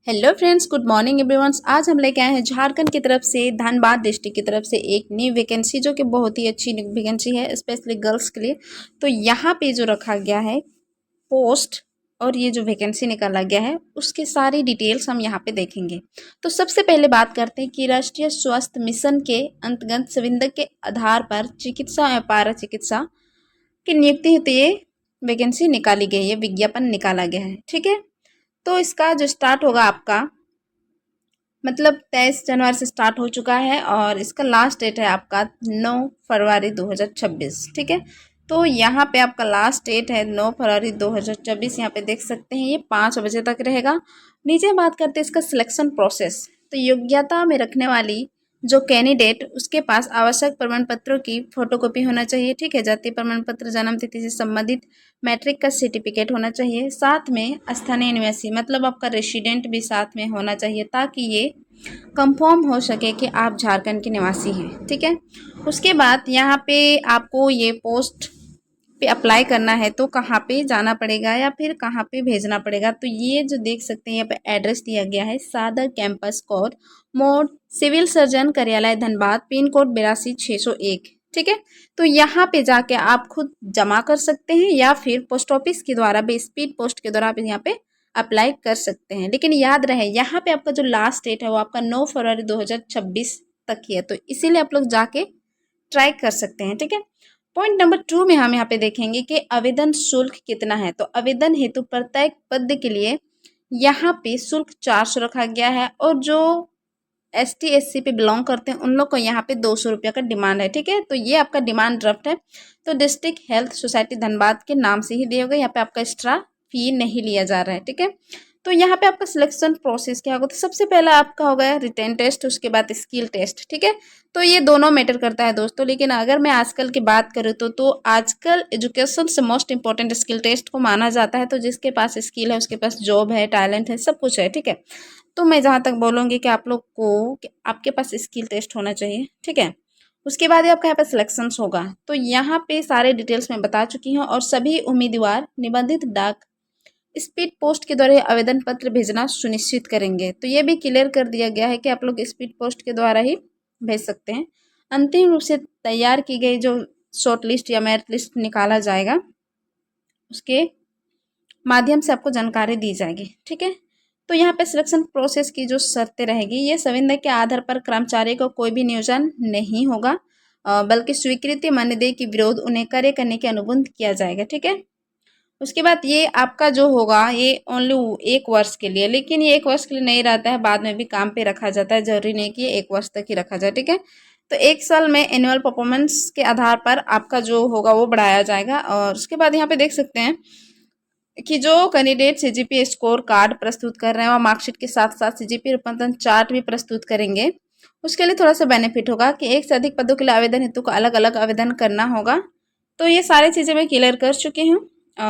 Hello friends, good morning everyone. आज हम लेके आए हैं झारखंड की तरफ से, धनबाद डिस्ट्रिक्ट की तरफ से एक न्यू वैकेंसी जो कि बहुत ही अच्छी वैकेंसी है, स्पेशली गर्ल्स के लिए। तो यहाँ पे जो रखा गया है पोस्ट और ये जो वैकेंसी निकाला गया है उसकी सारी डिटेल्स हम यहाँ पे देखेंगे। तो सबसे पहले बात करते हैं कि राष्ट्रीय स्वास्थ्य मिशन के अंतर्गत संविदा के आधार पर चिकित्सा या पारा चिकित्सा की नियुक्ति हेतु ये वैकेंसी निकाली गई है, विज्ञापन निकाला गया है। ठीक है, तो इसका जो स्टार्ट होगा आपका मतलब 23 जनवरी से स्टार्ट हो चुका है और इसका लास्ट डेट है आपका 9 फरवरी 2026। ठीक है, तो यहाँ पे आपका लास्ट डेट है 9 फरवरी 2026। यहाँ पे देख सकते हैं ये 5 बजे तक रहेगा। नीचे बात करते हैं इसका सिलेक्शन प्रोसेस। तो योग्यता में रखने वाली जो कैंडिडेट उसके पास आवश्यक प्रमाण पत्रों की फोटोकॉपी होना चाहिए। ठीक है, जाति प्रमाण पत्र, जन्म तिथि से संबंधित मैट्रिक का सर्टिफिकेट होना चाहिए। साथ में स्थानीय निवासी मतलब आपका रेसिडेंट भी साथ में होना चाहिए ताकि ये कंफर्म हो सके कि आप झारखंड के निवासी हैं। ठीक है, उसके बाद यहाँ पे आपको ये पोस्ट पे अप्लाई करना है तो कहाँ पे जाना पड़ेगा या फिर कहाँ पे भेजना पड़ेगा। तो ये जो देख सकते हैं यहाँ पे एड्रेस दिया गया है, सादर कैंपस कोर मोड़, सिविल सर्जन कार्यालय धनबाद, पिन कोड 82,601। ठीक है, तो यहाँ पे जाके आप खुद जमा कर सकते हैं या फिर पोस्ट ऑफिस के द्वारा भी, स्पीड पोस्ट के द्वारा आप यहाँ पे अप्लाई कर सकते हैं। लेकिन याद रहे यहाँ पे आपका जो लास्ट डेट है वो आपका 9 फरवरी 2026 तक ही है, तो इसीलिए आप लोग जाके ट्राई कर सकते हैं। ठीक है, पॉइंट नंबर 2 में हम यहाँ पे देखेंगे कि आवेदन शुल्क कितना है। तो आवेदन हेतु प्रत्येक पद के लिए यहाँ पे शुल्क 400 रखा गया है और जो ST SC पे बिलोंग करते हैं उन लोग को यहाँ पे 200 रुपया का डिमांड है। ठीक है, तो ये आपका डिमांड ड्राफ्ट है। तो डिस्ट्रिक्ट हेल्थ सोसाइटी धनबाद के नाम से ही दिया होगा, यहाँ पे आपका एक्स्ट्रा फी नहीं लिया जा रहा है। ठीक है, तो यहाँ पे आपका सिलेक्शन प्रोसेस क्या होगा। तो सबसे पहला आपका होगा रिटन टेस्ट, उसके बाद स्किल टेस्ट। ठीक है, तो ये दोनों मैटर करता है दोस्तों। लेकिन अगर मैं आजकल की बात करूँ तो आजकल एजुकेशन से मोस्ट इंपॉर्टेंट स्किल टेस्ट को माना जाता है। तो जिसके पास स्किल है उसके पास जॉब है, टैलेंट है, सब कुछ है। ठीक है, तो मैं जहाँ तक बोलूँगी कि आप लोग को कि आपके पास स्किल टेस्ट होना चाहिए। ठीक है, उसके बाद ही आपका यहाँ पे सिलेक्शंस होगा। तो यहाँ पे सारे डिटेल्स मैं बता चुकी हूँ और सभी उम्मीदवार निबंधित डाक स्पीड पोस्ट के द्वारा आवेदन पत्र भेजना सुनिश्चित करेंगे। तो ये भी क्लियर कर दिया गया है कि आप लोग स्पीड पोस्ट के द्वारा ही भेज सकते हैं। अंतिम रूप से तैयार की गई जो शॉर्ट लिस्ट या मेरिट लिस्ट निकाला जाएगा उसके माध्यम से आपको जानकारी दी जाएगी। ठीक है, तो यहाँ पे सिलेक्शन प्रोसेस की जो शर्तें रहेगी, ये संविदा के आधार पर कर्मचारी को कोई भी नियोजन नहीं होगा, बल्कि स्वीकृति मान्यता के विरोध उन्हें कार्य करने के अनुबंध किया जाएगा। ठीक है, उसके बाद ये आपका जो होगा ये ओनली 1 वर्ष के लिए, लेकिन ये 1 वर्ष के लिए नहीं रहता है, बाद में भी काम पे रखा जाता है। जरूरी नहीं कि ये 1 वर्ष तक ही रखा जाए। ठीक है, तो 1 साल में एनुअल परफॉर्मेंस के आधार पर आपका जो होगा वो बढ़ाया जाएगा। और उसके बाद यहाँ पे देख सकते हैं कि जो कैंडिडेट CGPA स्कोर कार्ड प्रस्तुत कर रहे हैं और मार्कशीट के साथ साथ CGPA रूपांतरण चार्ट भी प्रस्तुत करेंगे, उसके लिए थोड़ा सा बेनिफिट होगा कि 1 से अधिक पदों के लिए आवेदन हेतु को अलग अलग आवेदन करना होगा। तो ये सारी चीज़ें मैं क्लियर कर चुकी हूँ।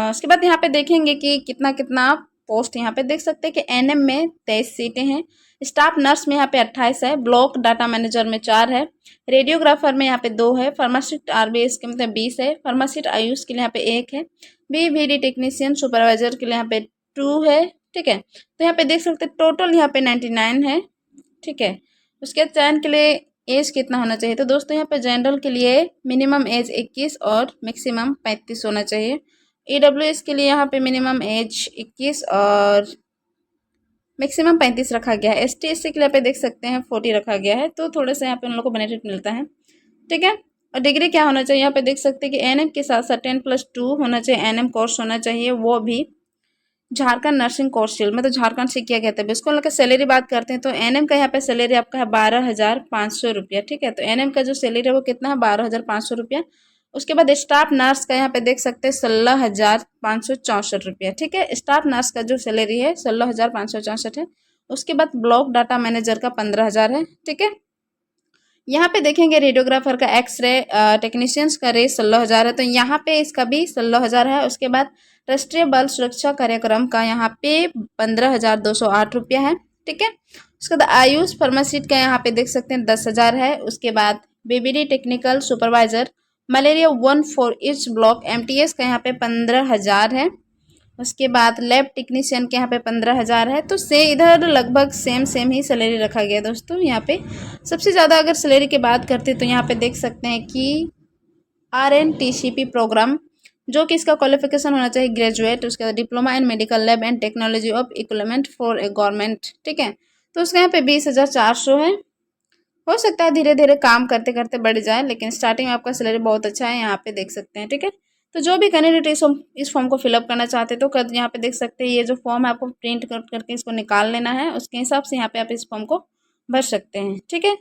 उसके बाद यहाँ पे देखेंगे कि कितना कितना पोस्ट यहाँ पे देख सकते हैं कि NM में 23 सीटें हैं, स्टाफ नर्स में यहाँ पे 28 है, ब्लॉक डाटा मैनेजर में 4 है, रेडियोग्राफर में यहाँ पे 2 है, फार्मासिस्ट RBS के मतलब 20 है, फार्मासिस्ट आयुष के लिए यहाँ पे 1 है, BVD टेक्नीशियन सुपरवाइजर के लिए यहाँ पे 2 है। ठीक है, तो यहाँ पे देख सकते हैं टोटल यहाँ पे 99 है। ठीक है, उसके चयन के लिए एज कितना होना चाहिए। तो दोस्तों यहाँ पे जनरल के लिए मिनिमम एज 21 और मैक्सिमम 35 होना चाहिए। EWS के लिए यहाँ पे मिनिमम एज 21 और मैक्सिमम 35 रखा गया है। ST SC के लिए पे देख सकते हैं 40 रखा गया है, तो थोड़े से यहाँ पे उन लोगों को बेनिफिट मिलता है। ठीक है, और डिग्री क्या होना चाहिए, यहाँ पे देख सकते हैं कि NM के साथ साथ 10+2 होना चाहिए, NM कोर्स होना चाहिए, वो भी झारखंड नर्सिंग कोर्स मतलब झारखंड से किया गया था। इसको लेकर सैलरी बात करते हैं तो NM का यहाँ पे सैलरी आपका है 12,500 रुपया। ठीक है, तो NM का जो सैलरी है वो कितना है, 12,500 रुपया। उसके बाद स्टाफ नर्स का यहाँ पे देख सकते हैं 16,564 रुपया। ठीक है, स्टाफ नर्स का जो सैलरी है 16,564 है। उसके बाद ब्लॉक डाटा मैनेजर का 15,000 है। ठीक है, यहाँ पे देखेंगे रेडियोग्राफर का एक्सरे टेक्नीशियंस का रेट 16,000 है, तो यहाँ पे इसका भी 16,000 है। उसके बाद राष्ट्रीय बाल सुरक्षा कार्यक्रम का यहाँ पे 15,208 रुपया है। ठीक है, उसके बाद आयुष फार्मासिस्ट का यहाँ पे देख सकते हैं 10,000 है। उसके बाद BBD technical supervisor malaria 1 for each block MTS का यहाँ पे 15,000 है। उसके बाद लैब टेक्नीशियन के यहाँ पे 15,000 है। तो से इधर लगभग सेम ही सैलरी रखा गया है दोस्तों। यहाँ पे सबसे ज़्यादा अगर सैलरी की बात करते हैं तो यहाँ पे देख सकते हैं कि RNTCP प्रोग्राम, जो कि इसका क्वालिफिकेशन होना चाहिए ग्रेजुएट, उसके बाद diploma in medical lab and technology of equipment for a government, ठीक है। तो उसके यहाँ पे 20,400 है। हो सकता है धीरे धीरे काम करते करते बढ़ जाए, लेकिन स्टार्टिंग में आपका सैलरी बहुत अच्छा है, यहाँ पे देख सकते हैं, ठीक है। तो जो भी कैंडिडेट इस फॉर्म को फिलअप करना चाहते हैं तो कर यहाँ पे देख सकते हैं, ये जो फॉर्म है आपको प्रिंट करके इसको निकाल लेना है, उसके हिसाब से यहाँ पे आप इस फॉर्म को भर सकते हैं, ठीक है।